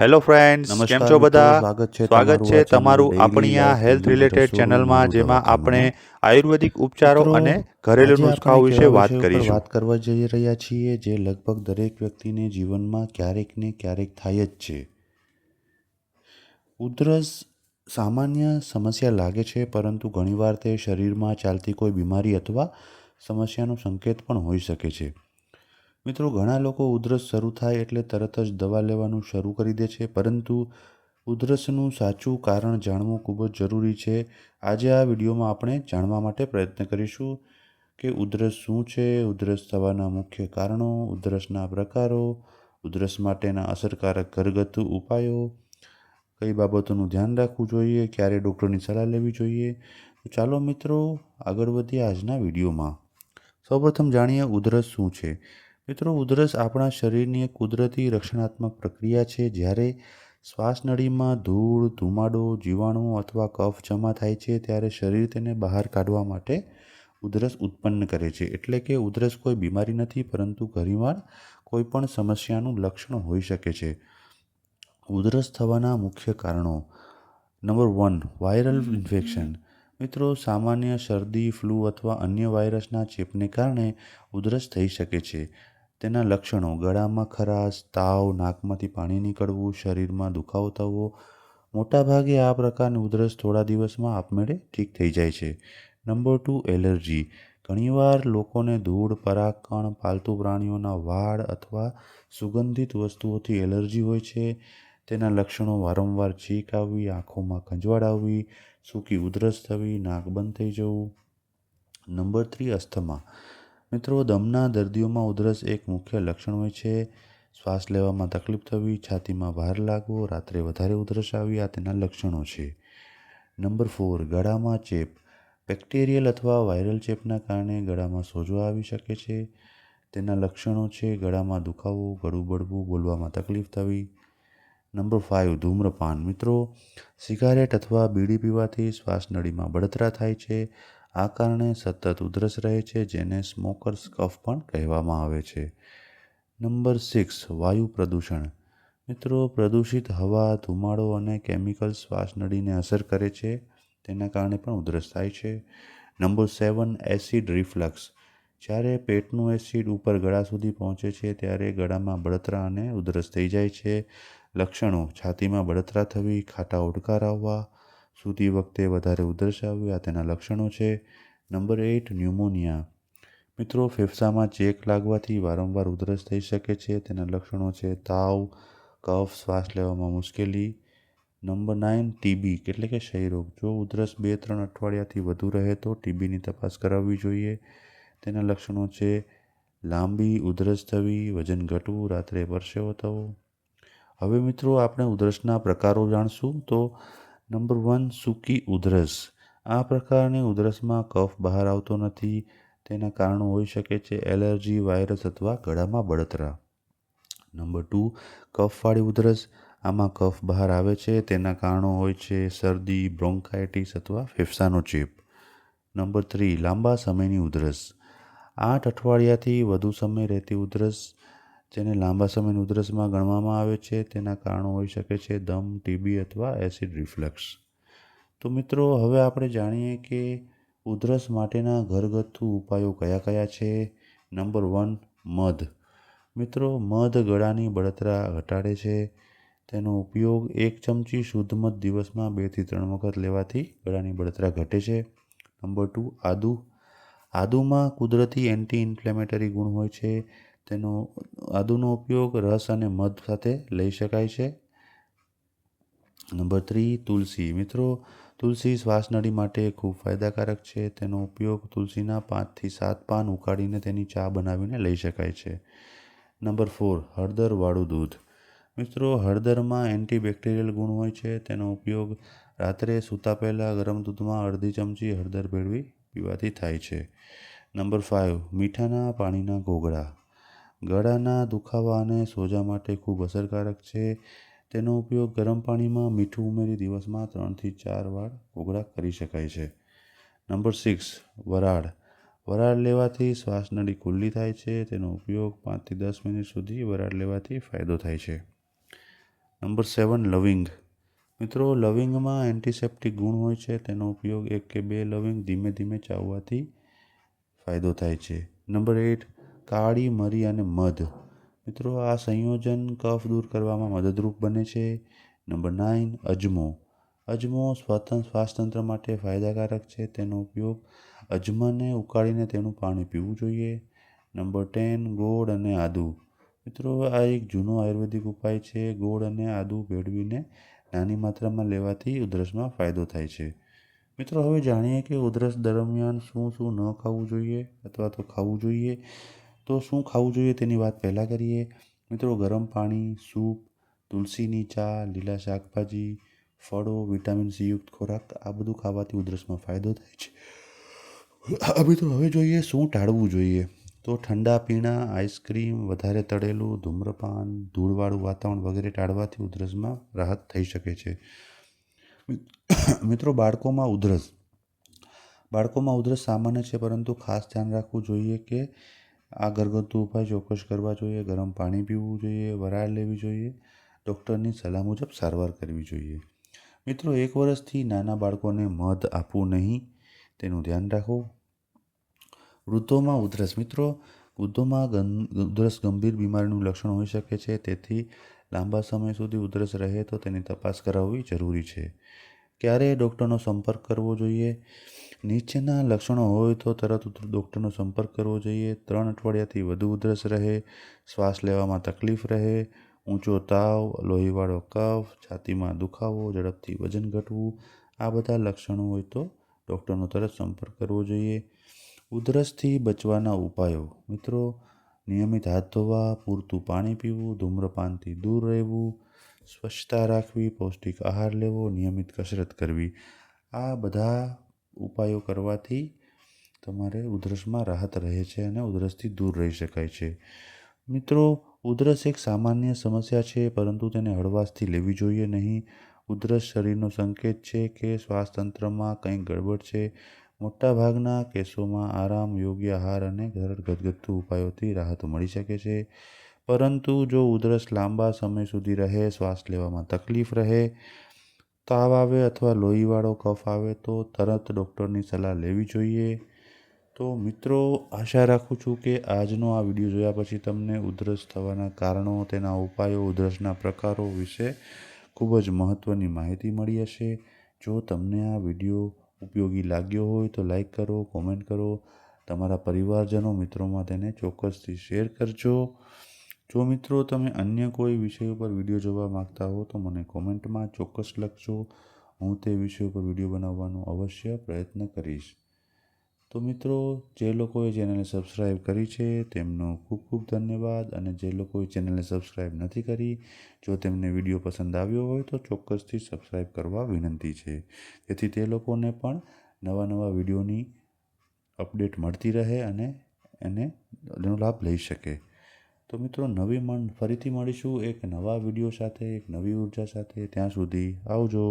Hello friends, કેમ નમસ્કાર છો મિત્રો, બધા? સ્વાગત છે સ્વાગત છે તમારું ડેઇલી આપણી આ લાઈફ હેલ્થ હેલ્ધી રિલેટેડ રસોડું ચેનલમાં, નવું જેમાં આપણે દવાખાનામાં. આયુર્વેદિક ઉપચારો મિત્રો, અને ઘરેલું આજે આપણે નુસ્ખાઓ એક વિશે એવા વાત વિષય ઉપર કરીશું. વાત કરવા જઈ રહ્યા છીએ જે લગભગ દરેક વ્યક્તિને જીવનમાં ક્યારેક ને ક્યારેક થાય જ છે. ઉધરસ સામાન્ય સમસ્યા લાગે છે, પરંતુ ઘણીવાર તે શરીરમાં ચાલતી કોઈ બીમારી અથવા સમસ્યાનો સંકેત પણ હોઈ શકે છે. મિત્રો, ઘણા લોકો ઉધરસ શરૂ થાય એટલે તરત જ દવા લેવાનું શરૂ કરી દે છે, પરંતુ ઉધરસનું સાચું કારણ જાણવું ખૂબ જ જરૂરી છે. આજે આ વિડીયોમાં આપણે જાણવા માટે પ્રયત્ન કરીશું કે ઉધરસ શું છે, ઉધરસ થવાના મુખ્ય કારણો, ઉધરસના પ્રકારો, ઉધરસ માટેના અસરકારક ઘરગથ્થુ ઉપાયો, કઈ બાબતોનું ધ્યાન રાખવું જોઈએ, ક્યારે ડૉક્ટરની સલાહ લેવી જોઈએ. તો ચાલો મિત્રો, આગળ વધીએ આજના વિડીયોમાં. સૌપ્રથમ જાણીએ ઉધરસ શું છે. મિત્રો, ઉધરસ આપણા શરીરની એક કુદરતી રક્ષણાત્મક પ્રક્રિયા છે. જ્યારે શ્વાસનળીમાં ધૂળ, ધુમાડો, જીવાણુ અથવા કફ જમા થાય છે, ત્યારે શરીર તેને બહાર કાઢવા માટે ઉધરસ ઉત્પન્ન કરે છે. એટલે કે ઉધરસ કોઈ બીમારી નથી, પરંતુ ઘણીવાર કોઈ પણ સમસ્યાનું લક્ષણ હોઈ શકે છે. ઉધરસ થવાના મુખ્ય કારણો. Number 1, viral infection. મિત્રો, સામાન્ય શરદી, ફ્લૂ અથવા અન્ય વાયરસના ચેપને કારણે ઉધરસ થઈ શકે છે. તેના લક્ષણો: ગળામાં ખરાશ, તાવ, નાકમાંથી પાણી નીકળવું, શરીરમાં દુખાવો થવો. મોટાભાગે આ પ્રકારની ઉધરસ થોડા દિવસમાં આપમેળે ઠીક થઈ જાય છે. Number 2, allergy. ઘણીવાર લોકોને ધૂળ, પરાગકણ, પાલતુ પ્રાણીઓના વાળ અથવા સુગંધિત વસ્તુઓથી એલર્જી હોય છે. તેના લક્ષણો: વારંવાર છીંક આવવી, આંખોમાં ખંજવાળ આવવી, સૂકી ઉધરસ થવી, નાક બંધ થઈ જવું. Number 3, asthma. મિત્રો, દમના દર્દીઓમાં ઉધરસ એક મુખ્ય લક્ષણ હોય છે. શ્વાસ લેવામાં તકલીફ થવી, છાતીમાં ભાર લાગવો, રાત્રે વધારે ઉધરસ આવવી, આ તેના લક્ષણો છે. નંબર 4, ગળામાં ચેપ. બેક્ટેરિયલ અથવા વાયરલ ચેપના કારણે ગળામાં સોજો આવી શકે છે. તેના લક્ષણો છે: ગળામાં દુખાવો, ગળું બળવું, બોલવામાં તકલીફ થવી. નંબર 5, ધૂમ્રપાન. મિત્રો, સિગારેટ અથવા બીડી પીવાથી શ્વાસનળીમાં બળતરા થાય છે. આ કારણે સતત ઉધરસ રહે છે, જેને સ્મોકર્સ કફ પણ કહેવામાં આવે છે. નંબર 6, વાયુ પ્રદૂષણ. મિત્રો, પ્રદૂષિત હવા, ધુમાડો અને કેમિકલ્સ શ્વાસનળીને અસર કરે છે. તેના કારણે પણ ઉધરસ થાય છે. Number 7, acid reflux. જ્યારે પેટનું એસિડ ઉપર ગળા સુધી પહોંચે છે, ત્યારે ગળામાં બળતરા અને ઉધરસ થઈ જાય છે. લક્ષણો: છાતીમાં બળતરા થવી, ખાટા ઓડકાર આવવા, સૂતી વખતે વધારે ઉધરસ આવવી, આ તેના લક્ષણો છે. Number 8, pneumonia. મિત્રો, ફેફસામાં ચેક લાગવાથી વારંવાર ઉધરસ થઈ શકે છે. તેના લક્ષણો છે: તાવ, કફ, શ્વાસ લેવામાં મુશ્કેલી. નંબર 9, ટીબી એટલે કે ક્ષયરોગ. જો ઉધરસ 2-3 અઠવાડિયાથી વધુ રહે તો ટીબીની તપાસ કરાવવી જોઈએ. તેના લક્ષણો છે: લાંબી ઉધરસ થવી, વજન ઘટવું, રાત્રે પરસેવો થવો. હવે મિત્રો, આપણે ઉધરસના પ્રકારો જાણશું. તો નંબર 1, સૂકી ઉધરસ. આ પ્રકારની ઉધરસમાં કફ બહાર આવતો નથી. તેના કારણો હોઈ શકે છે એલર્જી, વાયરસ અથવા ગળામાં બળતરા. નંબર 2, કફવાળી ઉધરસ. આમાં કફ બહાર આવે છે. તેના કારણો હોય છે શરદી, બ્રોન્કાઇટિસ અથવા ફેફસાનો ચેપ. નંબર 3, લાંબા સમયની ઉધરસ. 8 અઠવાડિયાથી વધુ સમય રહેતી ઉધરસ, જેને લાંબા સમયની ઉધરસમાં ગણવામાં આવે છે. તેના કારણો હોઈ શકે છે દમ, ટીબી અથવા એસિડ રિફ્લક્સ. તો મિત્રો, હવે આપણે જાણીએ કે ઉધરસ માટેના ઘરગથ્થુ ઉપાયો કયા કયા છે. નંબર 1, મધ. મિત્રો, મધ ગળાની બળતરા ઘટાડે છે. તેનો ઉપયોગ 1 ચમચી શુદ્ધ મધ દિવસમાં 2 થી 3 વખત લેવાથી ગળાની બળતરા ઘટે છે. નંબર 2, આદુ. આદુમાં કુદરતી એન્ટી ઇન્ફ્લેમેટરી ગુણ હોય છે. આદુનો ઉપયોગ રસ અને મધ સાથે લઈ શકાય છે. નંબર 3, તુલસી. મિત્રો, તુલસી શ્વાસનળી માટે ખૂબ ફાયદાકારક છે. તેનો ઉપયોગ તુલસીના 5 થી 7 પાન ઉકાળીને તેની ચા બનાવીને લઈ શકાય છે. નંબર 4, હળદરવાળું દૂધ. મિત્રો, હળદરમાં એન્ટીબેક્ટેરિયલ ગુણ હોય છે. તેનો ઉપયોગ રાત્રે સૂતા પહેલાં ગરમ દૂધમાં અડધી ચમચી હળદર ભેળવી પીવાથી થાય છે. નંબર 5, મીઠાના પાણીના ઘોઘળા. ગળાના દુખાવા અને સોજા માટે ખૂબ અસરકારક છે. તેનો ઉપયોગ ગરમ પાણીમાં મીઠું ઉમેરી દિવસમાં 3 થી 4 વાર ઘોઘળા કરી શકાય છે. નંબર 6, વરાળ. વરાળ લેવાથી શ્વાસનળી ખુલ્લી થાય છે. તેનો ઉપયોગ 5 થી 10 મિનિટ સુધી વરાળ લેવાથી ફાયદો થાય છે. નંબર 7 લવિંગ. મિત્રો લવિંગમાં એન્ટિસેપ્ટિક ગુણ હોય છે. તેનો ઉપયોગ 1 કે 2 લવિંગ ધીમે ધીમે ચાવવાથી ફાયદો થાય છે. નંબર 8 કાળી મરી અને મધ. મિત્રો આ સંયોજન કફ દૂર કરવામાં મદદરૂપ બને છે. નંબર 9 અજમો. અજમો શ્વાસતંત્ર માટે ફાયદાકારક છે. તેનો ઉપયોગ અજમાને ઉકાળીને તેનું પાણી પીવું જોઈએ. નંબર 10 ગોળ અને આદુ. મિત્રો આ એક જૂનો આયુર્વેદિક ઉપાય છે. ગોળ અને આદુ ભેળવીને નાની માત્રામાં લેવાથી ઉધરસમાં ફાયદો થાય છે. મિત્રો હવે જાણીએ કે ઉધરસ દરમિયાન શું શું ન ખાવું જોઈએ અથવા તો ખાવું જોઈએ. તો શું ખાવું જોઈએ તેની વાત પહેલાં કરીએ. મિત્રો ગરમ પાણી, સૂપ, તુલસીની ચા, લીલા શાકભાજી, ફળો, વિટામિન સી યુક્ત ખોરાક આ બધું ખાવાથી ઉધરસમાં ફાયદો થાય છે. મિત્રો હવે જોઈએ શું ટાળવું જોઈએ. તો ઠંડા પીણા, આઈસ્ક્રીમ, વધારે તળેલું, ધૂમ્રપાન, ધૂળવાળું વાતાવરણ વગેરે ટાળવાથી ઉધરસમાં રાહત થઈ શકે છે. મિત્રો બાળકોમાં ઉધરસ સામાન્ય છે, પરંતુ ખાસ ધ્યાન રાખવું જોઈએ કે આ ઘરગથ્થુ ઉપાય ચોક્કસ કરવા જોઈએ. ગરમ પાણી પીવું જોઈએ, વરાળ લેવી જોઈએ, ડૉક્ટરની સલાહ મુજબ સારવાર કરવી જોઈએ. મિત્રો 1 વર્ષથી નાના બાળકોને મધ આપવું નહીં, તેનું ધ્યાન રાખો. વૃદ્ધોમાં ઉધરસ. મિત્રો વૃદ્ધોમાં ઉધરસ ગંભીર બીમારીનું લક્ષણ હોઈ શકે છે. તેથી લાંબા સમય સુધી ઉધરસ રહે તો તેની તપાસ કરાવવી જરૂરી છે. ક્યારે ડૉક્ટરનો સંપર્ક કરવો જોઈએ. નીચેના લક્ષણો હોય તો તરત ડૉક્ટરનો સંપર્ક કરવો જોઈએ. 3 અઠવાડિયાથી વધુ ઉધરસ રહે, શ્વાસ લેવામાં તકલીફ રહે, ઊંચો તાવ, લોહીવાળો કફ, છાતીમાં દુખાવો, ઝડપથી વજન ઘટવું, આ બધા લક્ષણો હોય તો ડૉક્ટરનો તરત સંપર્ક કરવો જોઈએ. ઉધરસથી બચવાના ઉપાયો. મિત્રો નિયમિત હાથ ધોવા, પૂરતું પાણી પીવું, ધૂમ્રપાનથી દૂર રહેવું, સ્વચ્છતા રાખવી, પૌષ્ટિક આહાર લેવો, નિયમિત કસરત કરવી. આ બધા ઉપાયો કરવાથી તમારે ઉધરસમાં રાહત રહે છે અને ઉધરસથી દૂર રહી શકાય છે. મિત્રો ઉધરસ એક સામાન્ય સમસ્યા છે, પરંતુ તેને હળવાશથી લેવી જોઈએ નહીં. ઉધરસ શરીરનો સંકેત છે કે શ્વાસતંત્રમાં કંઈક ગડબડ છે. મોટાભાગના કેસોમાં આરામ, યોગ્ય આહાર અને ઘરગથ્થુ ઉપાયોથી રાહત મળી શકે છે. પરંતુ જો ઉધરસ લાંબા સમય સુધી રહે, શ્વાસ લેવામાં તકલીફ રહે, તાવ આવે અથવા લોહીવાળો કફ આવે તો તરત ડૉક્ટરની સલાહ લેવી જોઈએ. તો મિત્રો આશા રાખું છું કે આજનો આ વિડીયો જોયા પછી તમને ઉધરસ થવાના કારણો, તેના ઉપાયો, ઉધરસના પ્રકારો વિશે ખૂબ જ મહત્ત્વની માહિતી મળી હશે. જો તમને આ વિડીયો ઉપયોગી લાગ્યો હોય તો લાઈક કરો, કોમેન્ટ કરો, તમારા પરિવારજનો, મિત્રોમાં તેને ચોક્કસથી શેર કરજો. જો મિત્રો તમે અન્ય કોઈ વિષય ઉપર વિડીયો જોવા માગતા હો તો મને કોમેન્ટમાં ચોક્કસ લખજો. હું તે વિષય ઉપર વિડીયો બનાવવાનો અવશ્ય પ્રયત્ન કરીશ. તો મિત્રો જે લોકોએ ચેનલને સબસ્ક્રાઈબ કરી છે તેમનો ખૂબ ખૂબ ધન્યવાદ. અને જે લોકોએ ચેનલને સબસ્ક્રાઈબ નથી કરી, જો તેમને વિડીયો પસંદ આવ્યો હોય તો ચોક્કસથી સબસ્ક્રાઈબ કરવા વિનંતી છે, જેથી તે લોકોને પણ નવા વિડીયોની અપડેટ મળતી રહે અને એનો લાભ લઈ શકે. તો મિત્રો ફરીથી મળીશું એક નવા વિડીયો સાથે, એક નવી ઉર્જા સાથે. ત્યાં સુધી આવજો.